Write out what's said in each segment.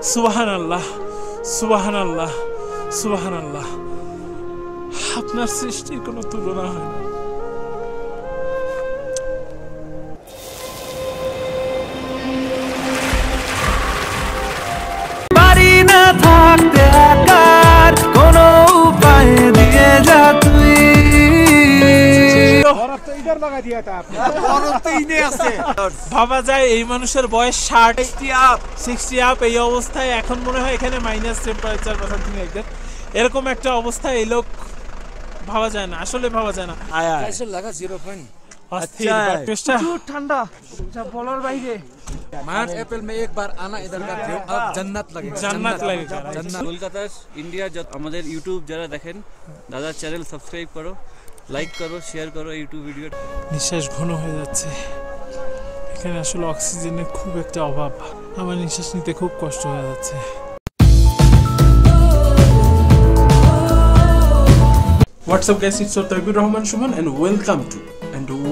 সুবহানাল্লাহ, সুবহানাল্লাহ, সুবহানাল্লাহ। আপনার সৃষ্টির কোনো তুলনা হয় না। বাড়ি না থাকতে একার কোনো উপায় দিয়ে যা তুই। ভাবা যায় এই মানুষের বয়স 60 আপ, এই অবস্থায় এখন মনে হয় এখানে মাইনাস টেম্পারেচার বা সামথিং লাইক দ্যাট, এরকম একটা অবস্থায় এই লোক ভাবা যায় না, আসলে ভাবা যায় না। कैसे लगा 0 पॉइंट? अच्छा ঠান্ডা যা বলার বাইরে। मार्च अप्रैल में एक बार आना इधर का व्यू अब जन्नत लगेगा। জান্নাত লাগে। जन्नत। কলকাতা ইন্ডিয়া আমাদের ইউটিউব যারা দেখেন, দাদার চ্যানেল সাবস্ক্রাইব করো, লাইক করো, শেয়ার করো ইউটিউব ভিডিও। নিঃশ্বাস ঘন হয়ে যাচ্ছে, এখানে আসলে অক্সিজেনের খুব একটা অভাব, আমার নিঃশ্বাস নিতে খুব কষ্ট হয়ে যাচ্ছে। What's up guys, it's Taibur Rahman Shuman and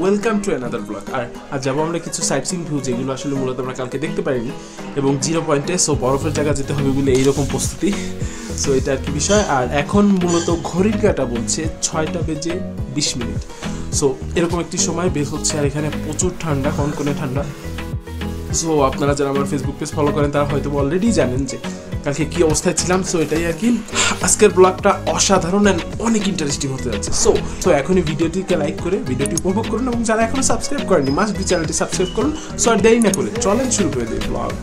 welcome to another vlog. আর আজ যাবো আমরা কিছু সাইট সিন ভিউ যেগুলো আসলে মূলত আমরা কালকে দেখতে পারিনি, এবং 0 পয়েন্টে, সো বরফের জায়গা যেতে হবে বলে এইরকম প্রস্তুতি। সো এটা আর কি বিষয়। আর এখন মূলত ঘড়ির কাঁটা বলছে 6টা বেজে 20 মিনিট। সো এরকম একটি সময় বের হচ্ছে, আর এখানে প্রচুর ঠান্ডা, কনকনে ঠান্ডা। সো আপনারা যারা আমার ফেসবুক পেজ ফলো করেন তারা হয়তো অলরেডি জানেন যে কালকে কি অবস্থায় ছিলাম। সো এটাই আর কি, আজকের ব্লগটা অসাধারণ অ্যান্ড অনেক ইন্টারেস্টিং হতে যাচ্ছে। সো এখনই ভিডিওটিকে লাইক করে ভিডিওটি উপভোগ করুন, এবং যারা এখনো সাবস্ক্রাইব করেনি মাস্ট বি চ্যানেলটি সাবস্ক্রাইব করুন। সো আর দেরি না করে চলেন শুরু করে দিই ব্লগ।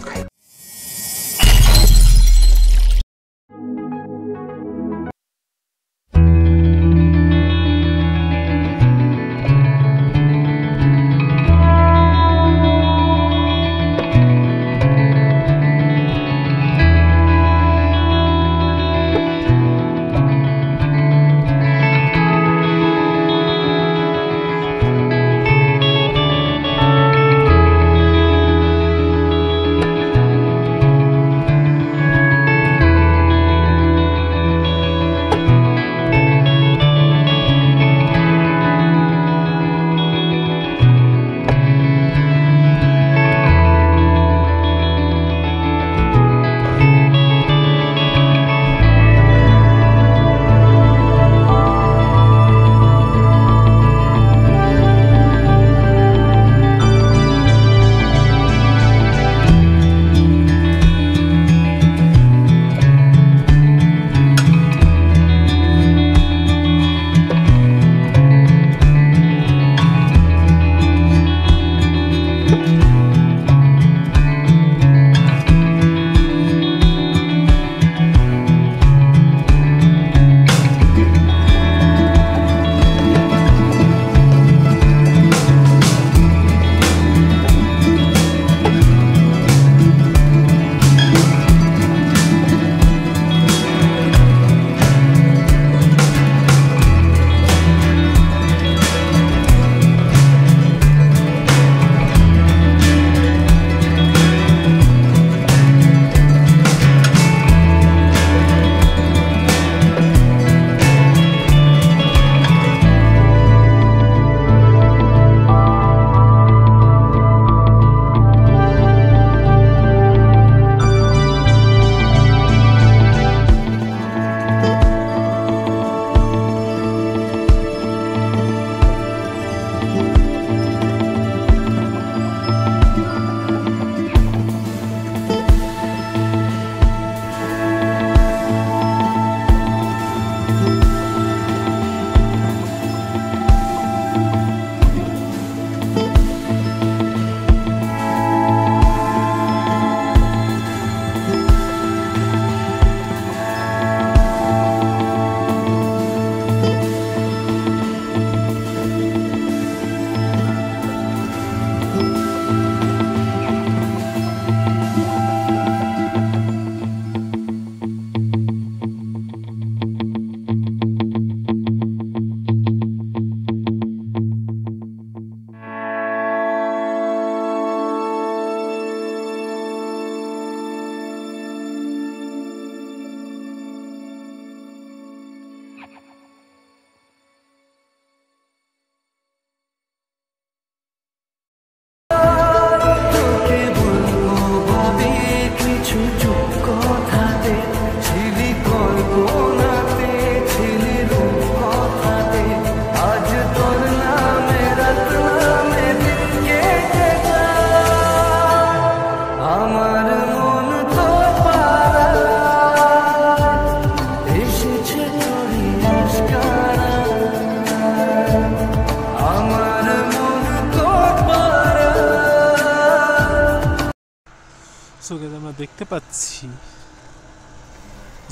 দেখতে পাচ্ছি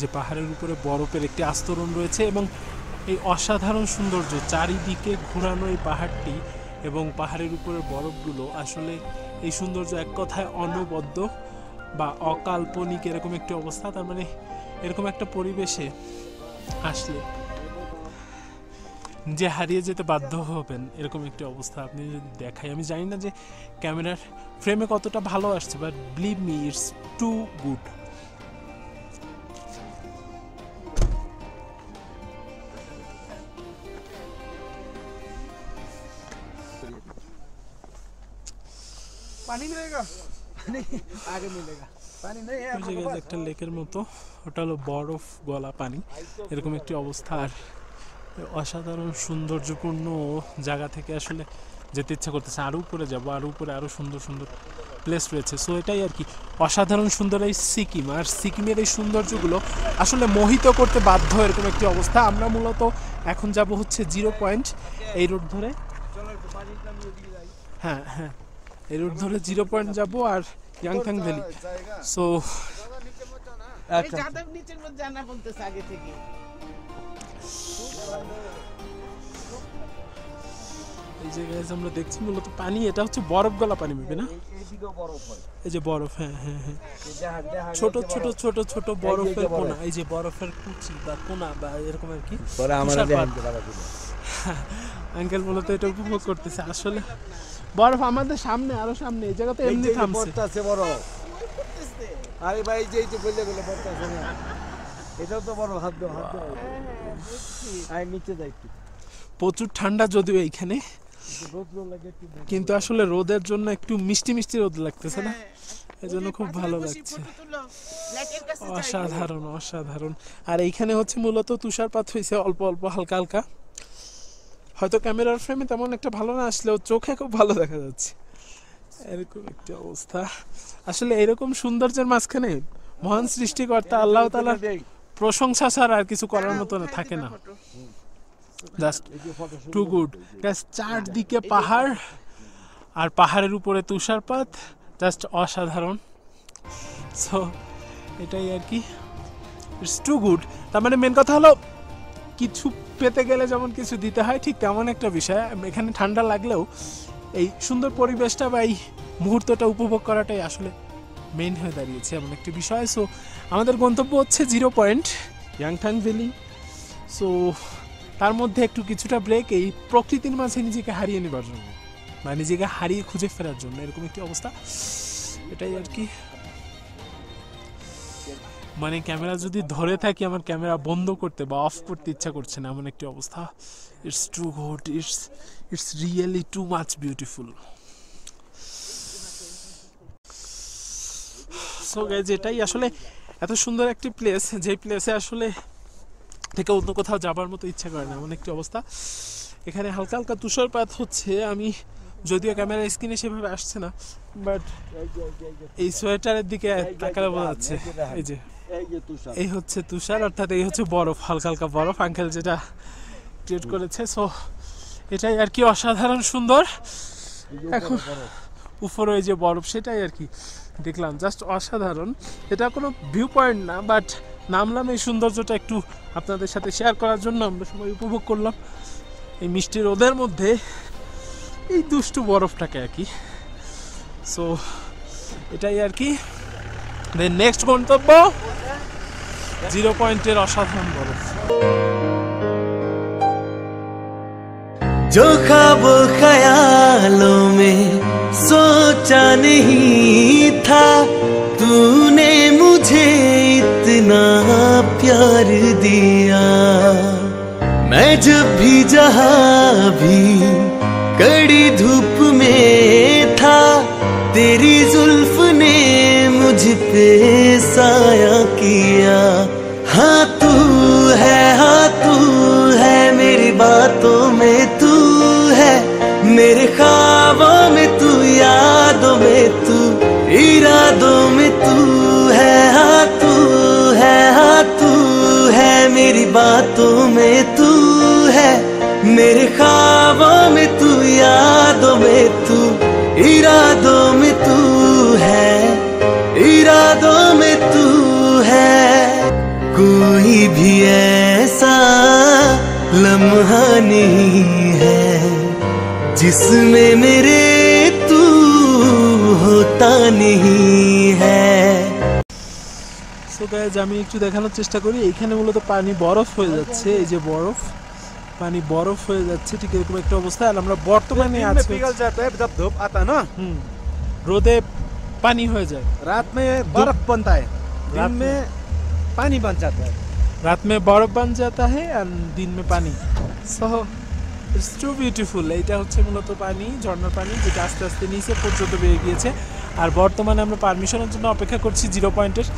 যে পাহাড়ের উপরে বরফের একটি আস্তরণ রয়েছে এবং এই অসাধারণ সৌন্দর্য চারিদিকে ঘোরানো এই পাহাড়টি এবং পাহাড়ের উপরে বরফগুলো আসলে এই সৌন্দর্য এক কথায় অনবদ্য বা অকাল্পনিক এরকম একটি অবস্থা। তার মানে এরকম একটা পরিবেশে আসলে যে হারিয়ে যেতে বাধ্য হবেন এরকম একটি অবস্থা আপনি যদি দেখাই। আমি জানি না যে ক্যামেরার ফ্রেমে কতটা ভালো আসছে, but believe me it's too good. पानी मिलेगा नहीं आगे मिलेगा पानी नहीं है ওই জায়গায় একটা লেকের মতো, ওটা হলো বরফ গলা পানি, এরকম একটি অবস্থা। আর অসাধারণ সৌন্দর্যপূর্ণ জায়গা থেকে আসলে যেতে ইচ্ছা করতেছে, আরও উপরে যাবো, আরও উপরে আরও সুন্দর সুন্দর প্লেস রয়েছে। সো এটাই আর কি অসাধারণ সুন্দর এই সিকিম। আর সিকিমের এই সৌন্দর্যগুলো আসলে মোহিত করতে বাধ্য এরকম একটি অবস্থা। আমরা মূলত এখন যাব হচ্ছে 0 পয়েন্ট, এই রোড ধরে, হ্যাঁ হ্যাঁ এই রোড ধরে 0 পয়েন্ট যাবো আর ইয়াংথাং ভ্যালি। সো যাদব নিচের মধ্যে জানা বলতেছে আগে থেকে। এই জায়গায় আমরা দেখছি মূলত পানি, এটা হচ্ছে বরফ গলা পানি মেবে না, এই যে বরফ, হ্যাঁ হ্যাঁ হ্যাঁ, ছোট ছোট ছোট ছোট বরফের কোনা, এই যে বরফের কুচি বা কোনা বা এরকম আর কি। আঙ্কেল মূলত এটা উপভোগ করতেছে। আসলে বরফ আমাদের সামনে, আরো সামনে, এই জায়গাতে এমনি থামছে। আরে ভাই যে বললে পড়তাছে না, এটাও তো বড় হাত দাও আয় নিচে যাই একটু। প্রচুর ঠান্ডা যদিও এইখানে, কিন্তু আসলে রোদের জন্য একটু মিষ্টি মিষ্টি রোদ লাগতেছে না, এজন্য খুব ভালো লাগছে। অসাধারণ অসাধারণ। আর এইখানে হচ্ছে মূলত তুষারপাত হয়েছে অল্প অল্প, হালকা হালকা, হয়তো ক্যামেরার ফ্রেমে তেমন একটা ভালো না আসলেও চোখে খুব ভালো দেখা যাচ্ছে এরকম একটি অবস্থা। আসলে এরকম সৌন্দর্যের মাঝখানে মহান সৃষ্টিকর্তা আল্লাহ তাআলার প্রশংসা ছাড়া আর কিছু করার মতো থাকে না। Just too good. চারদিকে পাহাড় আর পাহাড়ের উপরে তুষারপাত, জাস্ট অসাধারণ। সো এটাই আর কি, ইটস টু গুড। তার মানে মেন কথা হলো কিছু পেতে গেলে যেমন কিছু দিতে হয়, ঠিক তেমন একটা বিষয়। এখানে ঠান্ডা লাগলেও এই সুন্দর পরিবেশটা বা এই মুহূর্তটা উপভোগ করাটাই আসলে মেইন হয়ে দাঁড়িয়েছে এমন একটি বিষয়। সো আমাদের গন্তব্য হচ্ছে 0 পয়েন্ট ইয়াংথাং ভ্যালি। সো তার মধ্যে একটু কিছুটা ব্রেক এই প্রকৃতির মাঝে নিজেকে হারিয়ে নেবার জন্য বা নিজেকে হারিয়ে খুঁজে ফেরার জন্য, এরকম একটি অবস্থা। এটাই আর কি, মানে ক্যামেরা যদি ধরে থাকি আমার ক্যামেরা বন্ধ করতে বা অফ করতে ইচ্ছা করছে না এমন একটি অবস্থা। It's too good, it's really too much beautiful. So guys, এটাই আসলে এত সুন্দর একটি প্লেস, যে প্লেসে আসলে থেকে অন্য কোথাও যাবার মতো ইচ্ছা করে না এমন একটি অবস্থা। এখানে হালকা হালকা তুষারপাত হচ্ছে, আমি যদিও ক্যামেরা স্ক্রিনে সেভাবে আসছে না, বাট এই সোয়েটারের দিকে তাকালে বোঝা যাচ্ছে। এই যে এই হচ্ছে তুষার, অর্থাৎ এই হচ্ছে বরফ, হালকা হালকা বরফ আঙ্কেল যেটা ক্রিয়েট করেছে। সো এটাই আর কি অসাধারণ সুন্দর। এখন উপরে ওই যে বরফ, সেটাই আর কি দেখলাম, জাস্ট অসাধারণ। এটা কোনো ভিউ পয়েন্ট না, বাট নামলাম এই সৌন্দর্যটা একটু আপনাদের সাথে শেয়ার করার জন্য। আমরা সবাই উপভোগ করলাম এই মিষ্টি রোদের মধ্যে এই দুষ্টু বরফটাকে আর কি। সো এটাই আর কি। দেন নেক্সট গন্তব্য 0 পয়েন্টের অসাধারণ বরফ। जो ख्वाब ख्यालों में सोचा नहीं था, तूने मुझे इतना प्यार दिया। मैं जब भी जहाँ भी कड़ी धूप में था, तेरी जुल्फ ने मुझ पे साया किया। हाँ तू है मेरी बातों में तू है, मेरे ख्वाबों में तू, यादों में तू, इरादों में तू है। हाँ तू है मेरी बातों में तू है, मेरे ख्वाबों में तू, यादों में तू, इरादों में तू है, इरादों नहीं है जिसमें मेरे तू होता नहीं है। সো গাইজ আমি একটু দেখানোর চেষ্টা করি। এইখানে মূলত পানি বরফ হয়ে যাচ্ছে, এই যে বরফ, পানি বরফ হয়ে যাচ্ছে ঠিক এরকম একটা অবস্থা। আর আমরা বর্তমানে আছি पिघल जाता है जब धूप आता है ना, রোদে পানি হয়ে যায়, रात में बर्फ बनता है, रात दिन में पानी बन जाता है। রাত মে বরফ বান जाता है আর দিন মে পানি। So it's too beautiful. এইটা হচ্ছে মূলত পানি, ঝর্ণার পানি, যেটা আস্তে আস্তে নিচে পর্যন্ত বেরিয়ে গিয়েছে। আর বর্তমানে আমরা পারমিশনের জন্য অপেক্ষা করছি 0 পয়েন্টের।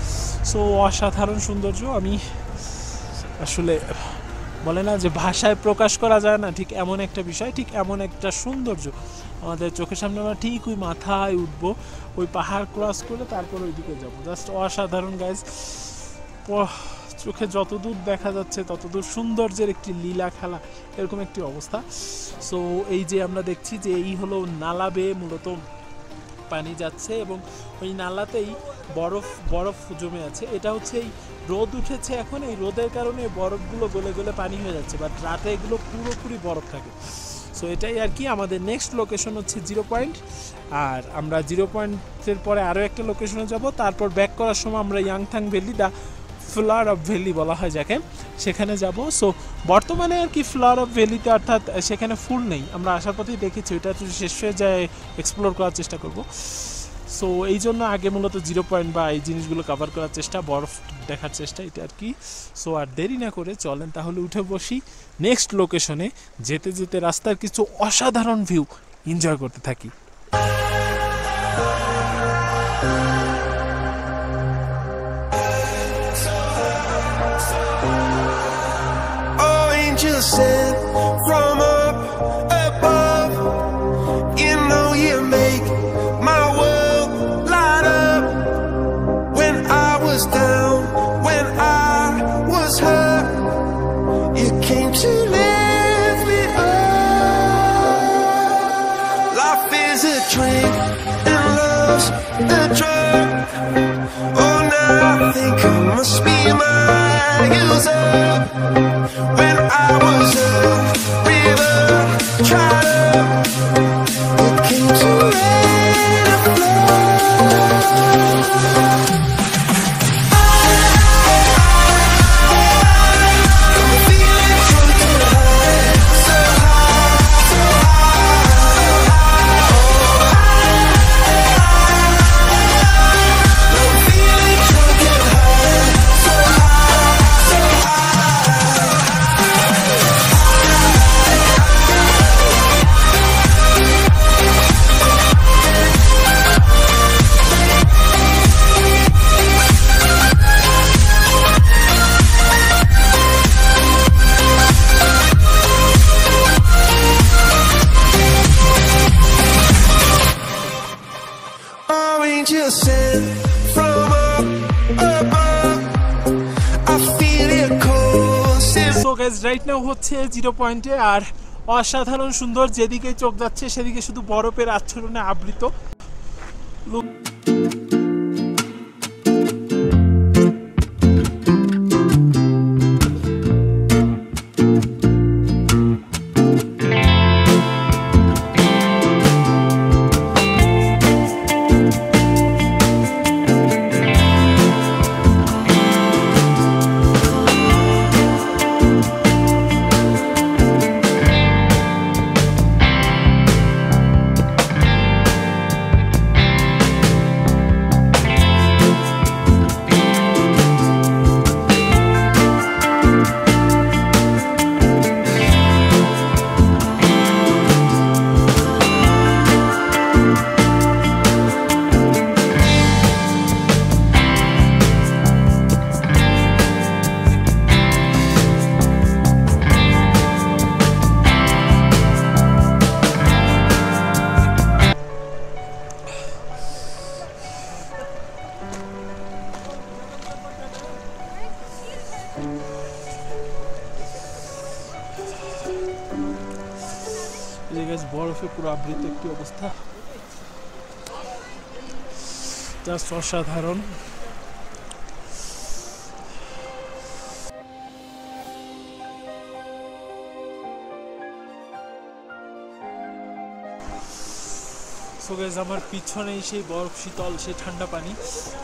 সো অসাধারণ সৌন্দর্য, আমি আসলে বলে না যে ভাষায় প্রকাশ করা যায় না, ঠিক এমন একটা বিষয়, ঠিক এমন একটা সৌন্দর্য আমাদের চোখের সামনে। আমরা ঠিক ওই মাথায় উঠবো, ওই পাহাড় ক্রস করে তারপর ওইদিকে যাবো। জাস্ট অসাধারণ গাইজ। চোখে যতদূর দেখা যাচ্ছে ততদূর সৌন্দর্যের একটি লীলা খেলা, এরকম একটি অবস্থা। সো এই যে আমরা দেখছি যে এই হলো নালা বেয়ে মূলত পানি যাচ্ছে এবং ওই নালাতেই বরফ বরফ জমে আছে। এটা হচ্ছে এই রোদ উঠেছে এখন, এই রোদের কারণে বরফগুলো গলে গলে পানি হয়ে যাচ্ছে, বাট রাতে এগুলো পুরোপুরি বরফ থাকে। সো এটাই আর কি। আমাদের নেক্সট লোকেশন হচ্ছে 0 পয়েন্ট, আর আমরা 0 পয়েন্টের পরে আরও একটা লোকেশনে যাব। তারপর ব্যাক করার সময় আমরা Yangthang valley, the flower of valley বলা হয় যাকে, সেখানে যাব। সো বর্তমানে আর কি ফ্লাওয়ার অফ ভ্যালিতে, অর্থাৎ সেখানে ফুল নেই, আমরা আসার পথেই দেখেছি, ওইটা একটু শেষ হয়ে যায় এক্সপ্লোর করার চেষ্টা করব। সো এই জন্য আগে মূলত 0 পয়েন্ট বা এই জিনিসগুলো কভার করার চেষ্টা, বরফ দেখার চেষ্টা, এটা আর কি। সো আর দেরি না করে চলেন তাহলে উঠে বসি নেক্সট লোকেশনে, যেতে যেতে রাস্তার কিছু অসাধারণ ভিউ এনজয় করতে থাকি। Angels sent from up above, you know you make my world light up. When I was down, when I was hurt, you came to lift me up. Life is a drink and love's a drug. Oh, now I think I must be my user. When I was a river dried up, it came to rain and I'm feeling drunk and high, so high, so high. I'm feeling drunk and high, so high, so angels sent from up above. I feel it coursing. So guys right now হচ্ছে 0 পয়েন্টে, আর অসাধারণ সুন্দর, যেদিকে চোখ যাচ্ছে সেদিকে শুধু বরফের আচ্ছাদনে আবৃত। বরফে পুরো আবৃত একটি অবস্থা, জাস্ট অসাধারণ। সো গাইস আমার পিছনেই সেই বরফ শীতল সেই ঠান্ডা পানি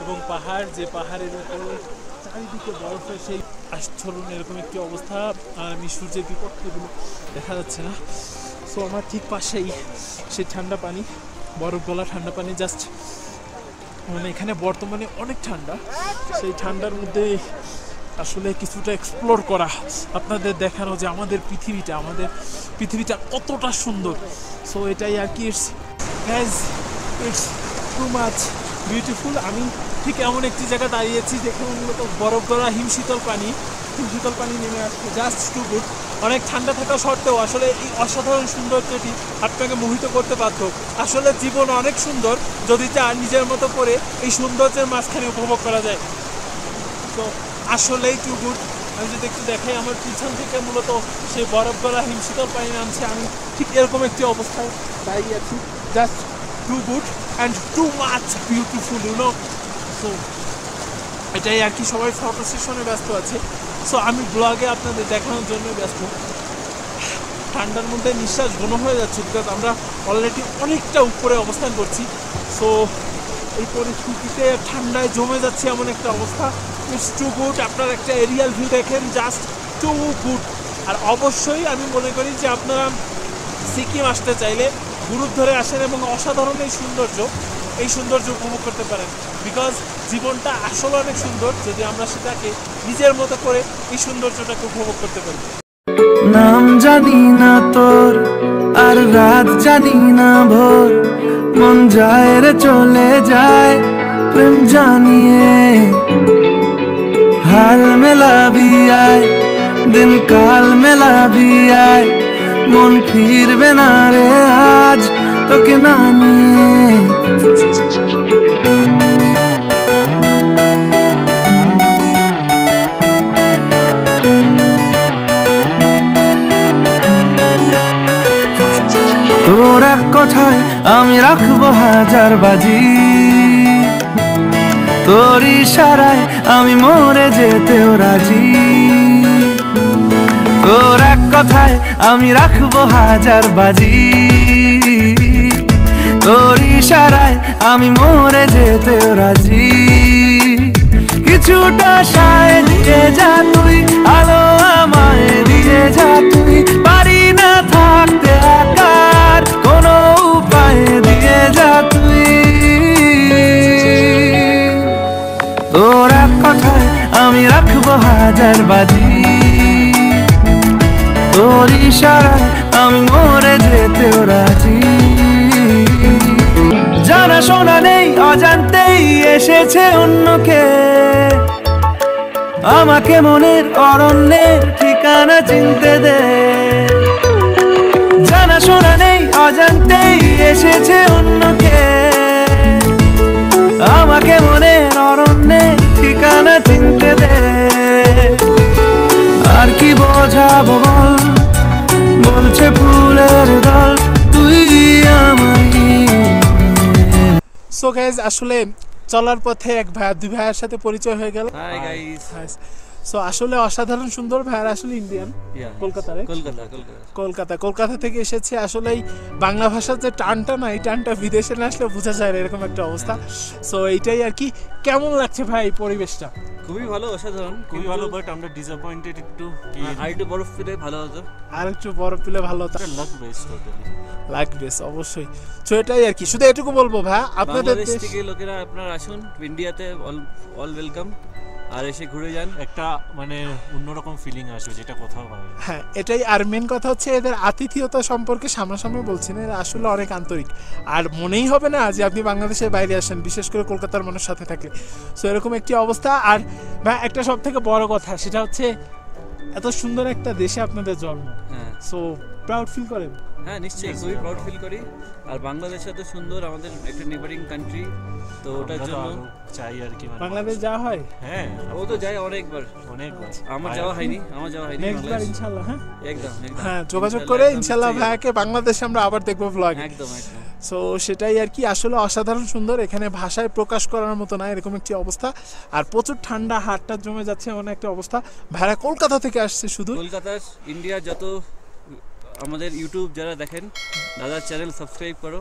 এবং পাহাড়, যে পাহাড়ের উপরে চারিদিকে বরফের সেই আচ্ছন্ন এরকম একটি অবস্থা। আর আমি সূর্যের বিপক্ষেগুলো দেখা যাচ্ছে না। সো আমার ঠিক পাশেই সেই ঠান্ডা পানি, বরফ গলা ঠান্ডা পানি। জাস্ট মানে এখানে বর্তমানে অনেক ঠান্ডা, সেই ঠান্ডার মধ্যে আসলে কিছুটা এক্সপ্লোর করা, আপনাদের দেখানো যে আমাদের পৃথিবীটা কতটা সুন্দর। সো এটাই আর কি, ইটস টু মাচ বিউটিফুল। আমি ঠিক এমন একটি জায়গা দাঁড়িয়েছি যেখানে মূলত বরফ গলা হিমশীতল পানি নেমে আসছে, জাস্ট টু গুড। অনেক ঠান্ডা থাকা সত্ত্বেও আসলে এই অসাধারণ সৌন্দর্যটি আপনাকে মোহিত করতে বাধ্য। আসলে জীবন অনেক সুন্দর যদি তা নিজের মতো করে এই সৌন্দর্যের মাঝখানে উপভোগ করা যায়। তো আসলেই টু গুড। আমি যদি একটু দেখাই, আমার পিছন থেকে মূলত সেই বরফ গলা হিমশীতল পানি নামছে। আমি ঠিক এরকম একটি অবস্থায় দাঁড়িয়ে আছি, just too good and too much beautiful, you know. So এটাই আর কি, সবাই ফটো সেশনে ব্যস্ত আছে। সো আমি ব্লগে আপনাদের দেখানোর জন্য ব্যস্ত। ঠান্ডার মধ্যে নিঃশ্বাস ঘন হয়ে যাচ্ছে, বিকজ আমরা অলরেডি অনেকটা উপরে অবস্থান করছি। সো এই পরিস্থিতিতে ঠান্ডায় জমে যাচ্ছে এমন একটা অবস্থা। It's too good. আপনারা একটা এরিয়াল ভিউ দেখেন, জাস্ট টু গুড। আর অবশ্যই আমি মনে করি যে আপনারা সিকিম আসতে চাইলে গ্রুপ ধরে আসেন এবং অসাধারণ এই সৌন্দর্য উপভোগ করতে পারেন। বিকজ জীবনটা আসলে অনেক সুন্দর যদি আমরা সেটাকে নিজের মতো করে এই সৌন্দর্যটাকে উপভোগ করতে পারি। নাম জানি না তোর আর রাত জানি না ভোর, মন যায় রে চলে যায় প্রেম জানিয়ে। হাল মেলাবি আয়, দিন কাল মেলাবি আয়, মন ফিরবে না রে আজ তোকে না নিয়ে। তোর এক কথায় আমি রাখবো হাজার বাজি, তোর ইশারায় আমি মরে যেতেও রাজি। তোর এক কথায় আমি রাখবো হাজার বাজি, তোর ইশারায় আমি মরে যেতেও রাজি। কিছুটা সায় দিয়ে যা তুই, আলো আমায় দিয়ে যা তুই, পারি না থাকতে একার কোনো উপায় দিয়ে যা তুই। তোর এক কথায় আমি রাখবো হাজার বাজি, তোর ইশারায় আমি মরে যেতেও রাজি। জানা শোনা নেই অজান্তেই এসেছে অন্যকে, আমাকে মনের অরণ্যের ঠিকানা চিনতে দে। জানা শোনা নেই অজান্তেই এসেছে অন্যকে, আমাকে মনের অরণ্যের ঠিকানা চিনতে দে। আর কি বোঝাবো বল, বলছে ফুলের দল তুই আমারই। সো গাইজ আসলে চলার পথে এক ভাইয়া দুই ভাইয়ের সাথে পরিচয় হয়ে গেল। Hi guys. সো আসলে অসাধারণ সুন্দর। ভাইয়ার আসলে ইন্ডিয়ান, কলকাতা থেকে এসেছে। আসলে বাংলা ভাষার যে টানটা না, এই টানটা বিদেশে না আসলে বোঝা যায় এরকম একটা অবস্থা। সো এইটাই আর কি। কেমন লাগছে ভাই পরিবেশটা? খুবই ভালো, অসাধারণ, খুবই ভালো, বাট আমরা ডিসঅ্যাপয়েন্টেড একটু। আর একটু বরফ পেলে ভালো হতো, আর একটু বরফ পেলে ভালো হতো। Luck best totally, luck best অবশ্যই। সো এটাই আর কি। শুধু এটুকু বলবো ভাই, আপনাদের দেশ থেকে লোকেরা আপনারা আসুন ইন্ডিয়াতে, অল ওয়েলকাম। আর এসে ঘুরে যান, একটা মানে অন্যরকম ফিলিং আসবে যেটা কোথাও পাবে না। হ্যাঁ এটাই। আর মেন কথা হচ্ছে এদের আতিথেয়তা সম্পর্কে সামনাসামনি বলছি না, এরা আসলে অনেক আন্তরিক। আর মনেই হবে না যে আপনি বাংলাদেশের বাইরে আসেন, বিশেষ করে কলকাতার মানুষের সাথে থাকলে। সো এরকম একটি অবস্থা। আর ভাই একটা সব থেকে বড় কথা সেটা হচ্ছে এত সুন্দর একটা দেশে আপনাদের জন্ম। হ্যাঁ, সো প্রাউড ফিল করেন? হ্যাঁ নিশ্চয়ই, খুবই প্রাউড ফিল করি। আর বাংলাদেশ এত সুন্দর, আমাদের একটা নেবারিং কান্ট্রি, তো ওটার জন্য চাই আর কি। বাংলাদেশ যাওয়া হয়? হ্যাঁ ও তো যাই অনেকবার। আমার যাওয়া হয়নি নেক্সট বার ইনশাআল্লাহ। হ্যাঁ একদম হ্যাঁ, যোগাযোগ করে ইনশাআল্লাহ ভাইয়াকে বাংলাদেশে আমরা আবার দেখবো ব্লগ। একদম। সো সেটাই আর কি। আসলে অসাধারণ সুন্দর, এখানে ভাষায় প্রকাশ করার মতো না এরকম একটি অবস্থা। আর প্রচুর ঠান্ডা, হাড়টা জমে যাচ্ছে এমন একটা অবস্থা। ভাইয়া কলকাতা থেকে আসছে শুধু। কলকাতার ইন্ডিয়ার যত আমাদের ইউটিউব যারা দেখেন, দাদার চ্যানেল সাবস্ক্রাইব করো,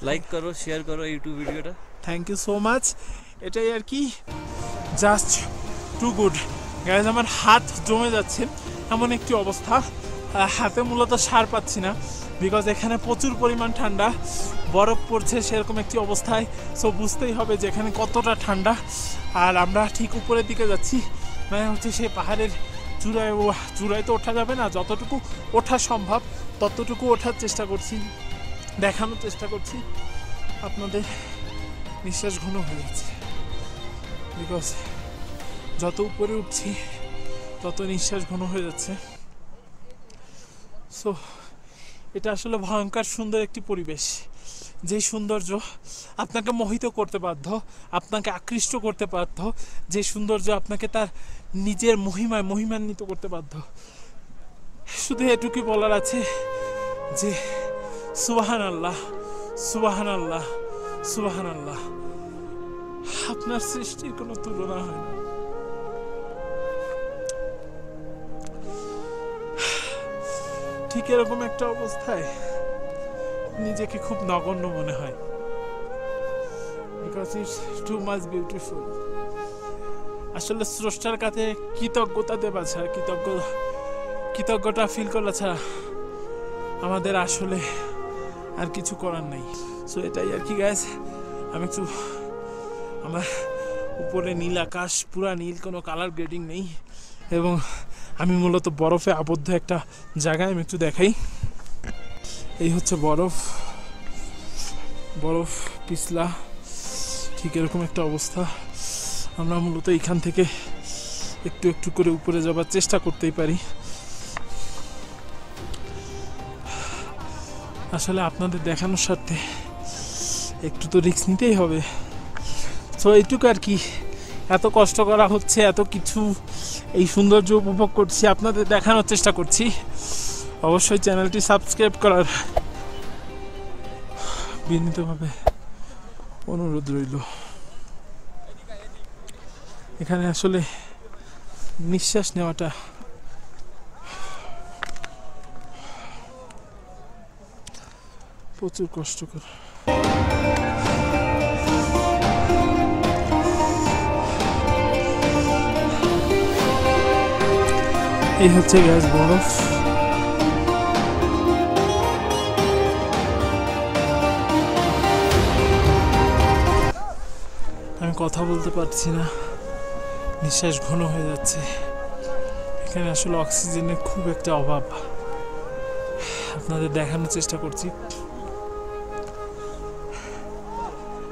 লাইক করো, শেয়ার করো ইউটিউব ভিডিওটা। Thank you so much. এটাই আর কি, জাস্ট টু গুড গাইজ। আমার হাত জমে যাচ্ছে এমন একটি অবস্থা, হাতে মূলত সার পাচ্ছি না, বিকজ এখানে প্রচুর পরিমাণ ঠান্ডা, বরফ পড়ছে সেরকম একটি অবস্থায়। সো বুঝতেই হবে যে এখানে কতটা ঠান্ডা। আর আমরা ঠিক উপরের দিকে যাচ্ছি, মানে হচ্ছে সেই পাহাড়ের চূড়ায় তো ওঠা যাবে না, যতটুকু ওঠা সম্ভব ততটুকু ওঠার চেষ্টা করছি, দেখানোর চেষ্টা করছি। আপনাদের নিঃশ্বাস ঘন হয়ে যাচ্ছে, বিকজ যত উপরে উঠছি তত নিঃশ্বাস ঘন হয়ে যাচ্ছে। সো এটা আসলে ভয়ঙ্কর সুন্দর একটি পরিবেশ, যে সৌন্দর্য আপনাকে মোহিত করতে বাধ্য, আপনাকে আকৃষ্ট করতে বাধ্য, যে সৌন্দর্য আপনাকে তার নিজের মহিমান্বিত করতে বাধ্য। শুধু এটুকুই বলার আছে যে সুবহানাল্লাহ, সুবহানাল্লাহ, সুবহানাল্লাহ। আপনার সৃষ্টির কোনো তুলনা হয় না। ঠিক এরকম একটা অবস্থায় নিজেকে খুব নগণ্য মনে হয়, because it's two much beautiful. আসলে স্রষ্টার কাছে কৃতজ্ঞতা দেওয়া ছাড়া, কৃতজ্ঞতা ফিল করা ছাড়া আমাদের আসলে আর কিছু করার নেই। সো এটাই আর কি গাইস। আমি একটু, আমার উপরে নীল আকাশ, পুরা নীল, কোনো কালার গ্রেডিং নেই, এবং আমি মূলত বরফে আবদ্ধ একটা জায়গায়। আমি একটু দেখাই, এই হচ্ছে বরফ পিছলা, ঠিক এরকম একটা অবস্থা। আমরা মূলত এইখান থেকে একটু একটু করে উপরে যাবার চেষ্টা করতেই পারি। আসলে আপনাদের দেখানোর স্বার্থে একটু তো রিস্ক নিতেই হবে। সো এইটুকু আর কি, এত কষ্ট করা হচ্ছে, এত কিছু, এই সৌন্দর্য উপভোগ করছি, আপনাদের দেখানোর চেষ্টা করছি। অবশ্যই চ্যানেলটি সাবস্ক্রাইব করার বিনীতভাবে অনুরোধ রইল। এখানে আসলে নিঃশ্বাস নেওয়াটা প্রচুর কষ্টকর। এই হচ্ছে গ্যাস বরফ। আমি কথা বলতে পারছি না, নিঃশ্বাস ঘন হয়ে যাচ্ছে। এখানে আসলে অক্সিজেনের খুব একটা অভাব। আপনাদের দেখানোর চেষ্টা করছি,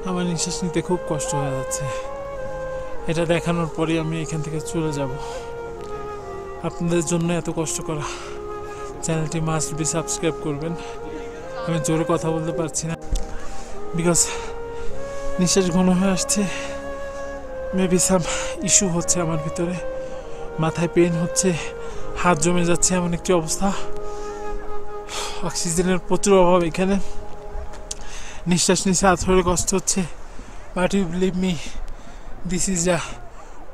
আমার নিঃশ্বাস নিতে খুব কষ্ট হয়ে যাচ্ছে। এটা দেখানোর পরে আমি এখান থেকে চলে যাব। আপনাদের জন্য এত কষ্ট করা, চ্যানেলটি মাস্ট বি সাবস্ক্রাইব করবেন। আমি জোরে কথা বলতে পারছি না, বিকজ নিঃশ্বাস ঘন হয়ে আসছে। মেবি সাম ইস্যু হচ্ছে আমার ভিতরে, মাথায় পেন হচ্ছে, হাত জমে যাচ্ছে, এমন একটি অবস্থা। অক্সিজেনের প্রচুর অভাব এখানে, নিঃশ্বাস নিচে হাত ধরে কষ্ট হচ্ছে। But you believe me, this is a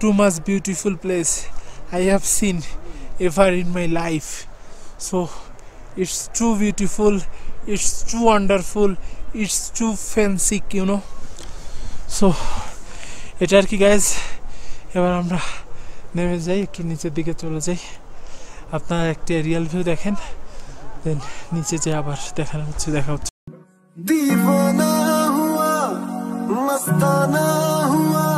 too much beautiful place I have seen ever in my life. So it's too beautiful, it's too wonderful, it's too fancy, you know. So এটা আর কি guys. এবার আমরা নেমে যাই, একটু নিচের দিকে চলে যাই। আপনারা একটা রিয়েল ভিউ দেখেন, দেন নিচে যে আবার দেখা হচ্ছে। दीवाना हुआ, मस्ताना हुआ,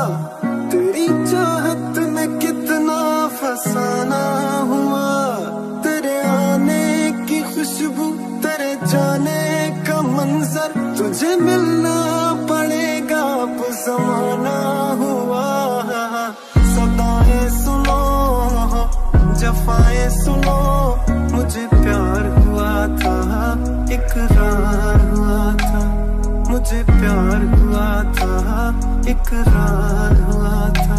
तेरी चाहत में कितना फसाना हुआ। तेरे आने की खुशबू, तेरे जाने का मंजर, तुझे मिलना पड़ेगा अब ज़माना हुआ। सदाएं सुनो, जफाएं सुनो, मुझे प्यार हुआ था, इकरार हुआ था, मुझे प्यार हुआ था, इकरार हुआ था।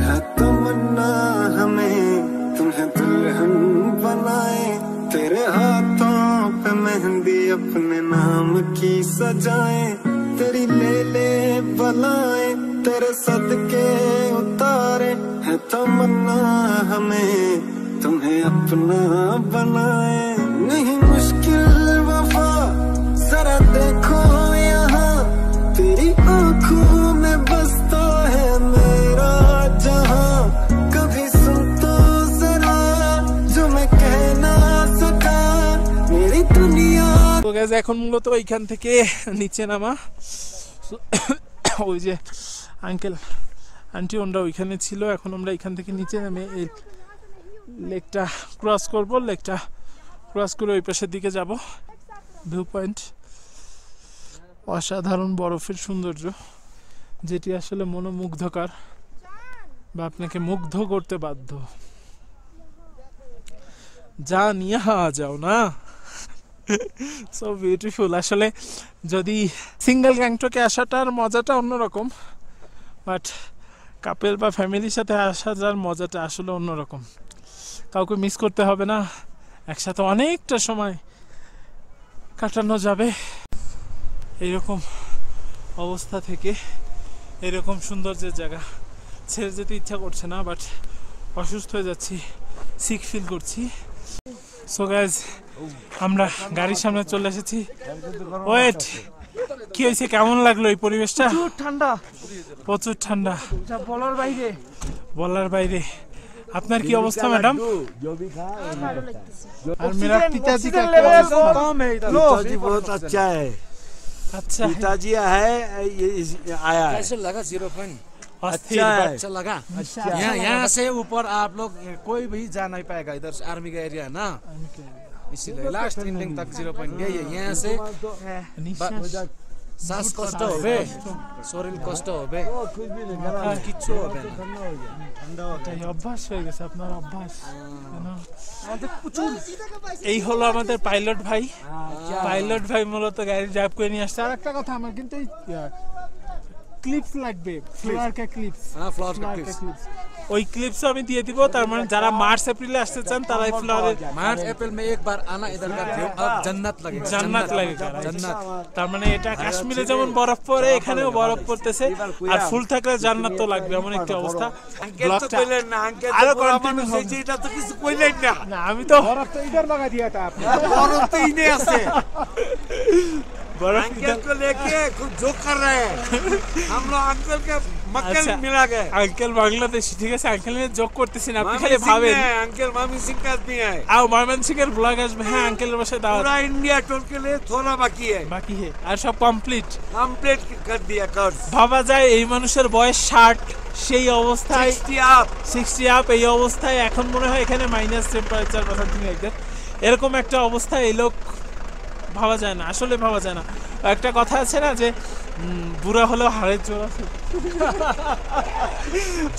है तमन्ना हमें तुम्हें दुल्हन बनाए, तेरे हाथों पे मेहंदी अपने नाम की सजाए, तेरी ले ले बलाए, तेरे सदके उतारे। है तमन्ना हमें तुम्हें अपना बनाए। नहीं मुश्किल वफा, जरा देखो यार, গাইজ এখন মূলত এইখান থেকে নিচে নামা। ওই যে আঙ্কেল আন্টি ওনরা ওইখানে ছিল, এখন আমরা এখান থেকে নিচে নেমে এই লেকটা ক্রস করব। লেকটা ক্রস করে ওই পাশের দিকে যাব। ভিউ পয়েন্ট অসাধারণ বরফের সৌন্দর্য, যেটি আসলে মনোমুগ্ধকর বা আপনাকে মুগ্ধ করতে বাধ্য। যা নিয়ে যাও না, সো বিউটিফুল। আসলে যদি সিঙ্গেল গ্যাংটকে আসাটার মজাটা অন্যরকম, বাট কাপেল বা ফ্যামিলির সাথে আসার মজাটা আসলে অন্যরকম। কাউকে মিস করতে হবে না, একসাথে অনেকটা সময় কাটানো যাবে। এইরকম অবস্থা থেকে এরকম সৌন্দর্যের জায়গা ছেড়ে যেতে ইচ্ছা করছে না, বাট অসুস্থ হয়ে যাচ্ছি, সিক ফিল করছি। সো গাইজ আমরা গাড়ির সামনে চলে এসেছি। ওয়েট, কি হয়েছে, কেমন লাগলো এই পরিবেশটা? ঠান্ডা, প্রচুর ঠান্ডা, বলার বাইরে। বলার বাইরে। আপনার কি অবস্থা ম্যাডাম? আর মেরা পিতাজি का क्या अवस्था? पिताजी बहुत अच्छा है, अच्छा है, पिताजी है ये आया है। कैसे लगा 0 पॉइंट? अस्थिर, अच्छा है। अच्छा लगा। यहाँ से ऊपर आप लोग कोई भी जा नहीं पाएगा, इधर से आर्मी का एरिया है ना, इसीलिए लास्ट एंडिंग तक 0 पॉइंट गई है। यहाँ से निश्वास सांस कष्ट হবে, শরীর কষ্ট হবে, আর কিছু হবে না। এটাই অভ্যাস হয়ে গেছে, আপনার অভ্যাস। এই হলো আমাদের পাইলট ভাই। পাইলট ভাই মূলত গাড়ি ড্রাইভ করে নিয়ে আসছে। আর একটা কথা, আমার কিন্তু এই ক্লিপস লাগবে, ফ্লোয়ার কা ক্লিপস। हाँ फ्लोर का ক্লিপস, ওই ক্লিপস আমি দিয়ে দিব। তার মানে যারা মার্চ এপ্রিলে আসতে চান তারা এই ফ্লোয়ারে मार्च अप्रैल में एक बार आना इधर का व्यू, अब जन्नत लगेगा, জান্নাত লাগে। जन्नत। তার মানে এটা কাশ্মীরে যেমন বরফ পড়ে, এখানেও বরফ পড়তেছে, আর ফুল থাকলে জান্নাত তো লাগবে, এমন একটা অবস্থা। ব্লগটা আরো কন্টিনিউ হবে। এটা তো কিছু কইলেন না। না, আমি তো বরফ তো ইধর লাগা দিয়া था आपने, बर्फ तो इन्हें আছে। বরফ अंकल को लेके खूब जोक कर रहे हैं हम लोग, अंकल के मक्कल अच्छा। मिला गए। আঙ্কেল বাংলাদেশি, ঠিক আছে, আঙ্কেল নিয়ে যোগ করতেছি না, আপনি খালি ভাবেন। अंकल मामी सिंह का आदमी है, আর ময়মনসিংহের ব্লগ আসবে। হ্যাঁ, আঙ্কেলের বাসায় দাওয়াত पूरा इंडिया टूर के लिए थोड़ा बाकी है, বাকি হে, আর সব কমপ্লিট। कंप्लीट कर दिया कर। ভাবা যায় এই মানুষের বয়স 60, সেই অবস্থায় 60 up 60 আপ, এই অবস্থায় এখন মনে হয় এখানে মাইনাস টেম্পারেচার বা সামথিং লাইক দ্যাট। এরকম একটা অবস্থায় এই লোক, ভাবা যায় না, আসলে ভাবা যায় না। একটা কথা আছে না যে বুড়া হলেও হাড়ের জোর আছে,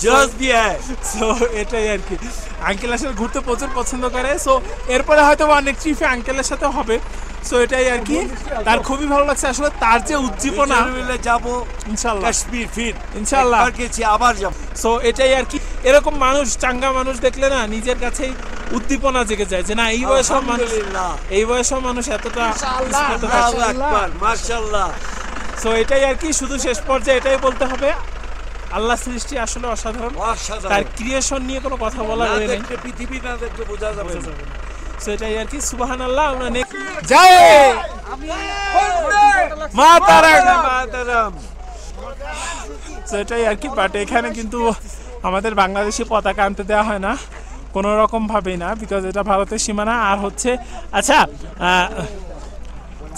जोश भी है। সো এটাই আর কি। আঙ্কেল আসলে ঘুরতে প্রচুর পছন্দ করে, সো এরপরে হয়তো অনেক ট্রিপে আঙ্কেলের সাথে হবে। সো এটাই আর কি, তার খুবই ভালো লাগছে আসলে, তার যে উজ্জীবনা। মিলে যাবো ইনশাআল্লাহ, কাশ্মীর ফির ইনশাআল্লাহ। একবার গেছি, আবার যাব। সো এটাই আর কি। এরকম মানুষ, চাঙ্গা মানুষ দেখলে না নিজের কাছেই উদ্দীপনা জেগে যায় যে না, এই বয়সের মানুষ, এই বয়সের মানুষ এতটা আল্লাহু আকবার, মাশাআল্লাহ। সো এটাই আর কি। শুধু শেষ পর্যায়ে এটাই বলতে হবে, আল্লাহ সৃষ্টি আসলে অসাধারণ। তার ক্রিয়েশন নিয়ে কোনো কথা বলার না নেই। দেখলে পৃথিবী না দেখলে বোঝা যাবে না। সো এটাই আর কি। সুবহানাল্লাহ। আমরা নেক্সট জয় মাতারাম। সো এটাই আর কি। বাট এখানে কিন্তু আমাদের বাংলাদেশি পতাকা আনতে দেওয়া হয় না কোনো রকম ভাবেই না, বিকজ এটা ভারতের সীমানা। আর হচ্ছে আচ্ছা,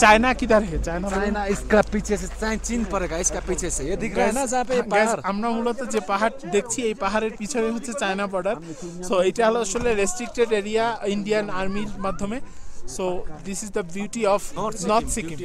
चाइना किधर है? चाइना चाइना इसका पीछे से चीन पड़ेगा, इसका पीछे से ये दिख रहा है ना जहाँ पे पहाड़। আমরা মূলত যে পাহাড় দেখছি, এই পাহাড়ের পিছনে হচ্ছে চায়না বর্ডার। সো এটা হলো আসলে রেস্ট্রিক্টেড এরিয়া ইন্ডিয়ান আর্মির মাধ্যমে। So this is the beauty of north Sikkim.